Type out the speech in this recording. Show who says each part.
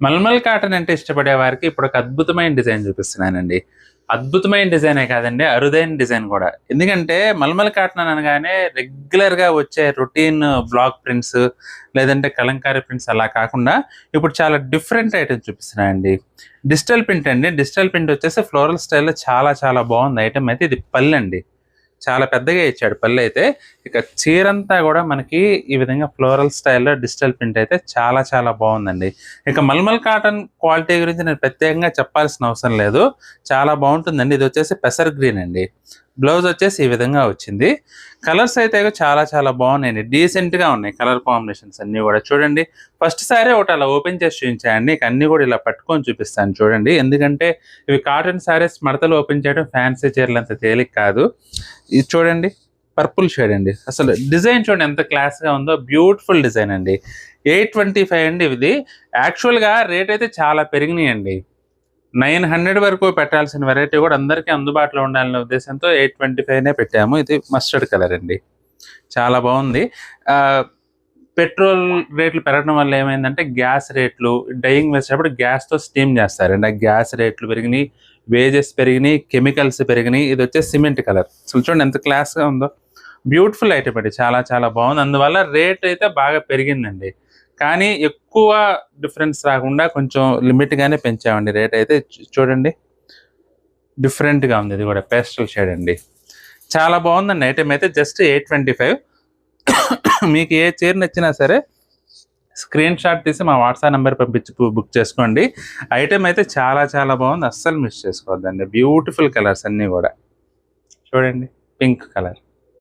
Speaker 1: Mulmul cotton అంటే ఇష్టపడే వారికి ఇప్పుడు ఒక అద్భుతమైన డిజైన్ చూపిస్తున్నానండి. అద్భుతమైన డిజైనే కాదండి, అరుదైన డిజైన్ కూడా. ఎందుకంటే మల్మల్ కాటన్ అనగానే రెగ్యులర్‌గా వచ్చే రొటీన్ బ్లాక్ ప్రింట్స్ లేదంటే కలంకారీ ప్రింట్స్ అలా కాకుండా ఇప్పుడు చాలా డిఫరెంట్ ఐటెమ్స్ చూపిస్తున్నానండి. డిజిటల్ ప్రింట్ అండి. డిజిటల్ ప్రింట్ వచ్చేసి ఫ్లోరల్ స్టైల్‌లో చాలా చాలా బాగుంది ఐటెమ్ అయితే. ఇది పల్లండి. చాలా పెద్దగా ఇచ్చాడు పళ్ళైతే. ఇక చీరంతా గూడా మనకి ఈ విధంగా ఫ్లోరల్ స్టైల్‌లో డిజిటల్ ప్రింట్ అయితే చాలా చాలా బావుందండి. ఇక మల్మల్ కాటన్ క్వాలిటీ గురించి నేను ప్రత్యేకంగా చెప్పాల్సిన అవసరం లేదు. చాలా బావుంటుందండి. ఇదొచ్చేసి పెసర్ గ్రీన్ అండి. బ్లౌజ్ వచ్చేసి ఈ విధంగా వచ్చింది. కలర్స్ అయితే చాలా చాలా బాగున్నాయండి. డీసెంట్‌గా ఉన్నాయి కలర్ కాంబినేషన్స్ అన్నీ గూడా. చూడండి, ఫస్ట్ సారీ ఒకటి అలా ఓపెన్ చేసి చూయించాయండి. ఇక అన్నీ గూడా ఇలా పట్టుకొని చూపిస్తాను చూడండి. ఎందుకంటే ఇవి కాటన్ సారీస్ మడతలు ఓపెన్ చేయడం ఫ్యాన్సీ చీరలంత తేలిక కాదు. ఇది చూడండి, పర్పుల్ షేడ్ అండి. అసలు డిజైన్ చూడండి ఎంత క్లాస్‌గా ఉందో. బ్యూటిఫుల్ డిజైన్ అండి. 825 అండి ఇది. యాక్చువల్‌గా రేట్ అయితే చాలా పెరిగినాయండి. 900 వరకు పెట్టాల్సిన వెరైటీ కూడా అందరికీ అందుబాటులో ఉండాలనే ఉద్దేశంతో 825నే పెట్టాము. ఇది మస్టర్డ్ కలర్ అండి. చాలా బాగుంది. పెట్రోల్ రేట్లు పెరగడం వల్ల ఏమైందంటే గ్యాస్ రేట్లు, డైయింగ్ వేసేటప్పుడు గ్యాస్‌తో స్టీమ్ చేస్తారండి. ఆ గ్యాస్ రేట్లు పెరిగినాయి, వేజెస్ పెరిగినాయి, కెమికల్స్ పెరిగినాయి. ఇది వచ్చేసి సిమెంట్ కలర్. అసలు చూడండి ఎంత క్లాస్‌గా ఉందో. బ్యూటిఫుల్ ఐటమ్ అండి. చాలా చాలా బాగుంది. అందువల్ల రేట్ అయితే బాగా పెరిగిందండి. కానీ ఎక్కువ డిఫరెన్స్ రాకుండా కొంచెం లిమిట్‌గానే పెంచామండి రేట్ అయితే. చూడండి, డిఫరెంట్‌గా ఉంది. ఇది కూడా పేస్టల్ షేడ్ అండి. చాలా బాగుందండి ఐటమ్ అయితే. జస్ట్ 825. మీకు ఏ చీర నచ్చినా సరే స్క్రీన్ షాట్ తీసి మా వాట్సాప్ నెంబర్ పంపించి బుక్ చేసుకోండి. ఐటమ్ అయితే చాలా చాలా బాగుంది. అస్సలు మిస్ చేసుకోవద్దండి. బ్యూటిఫుల్ కలర్స్ అన్నీ కూడా. చూడండి, పింక్ కలర్.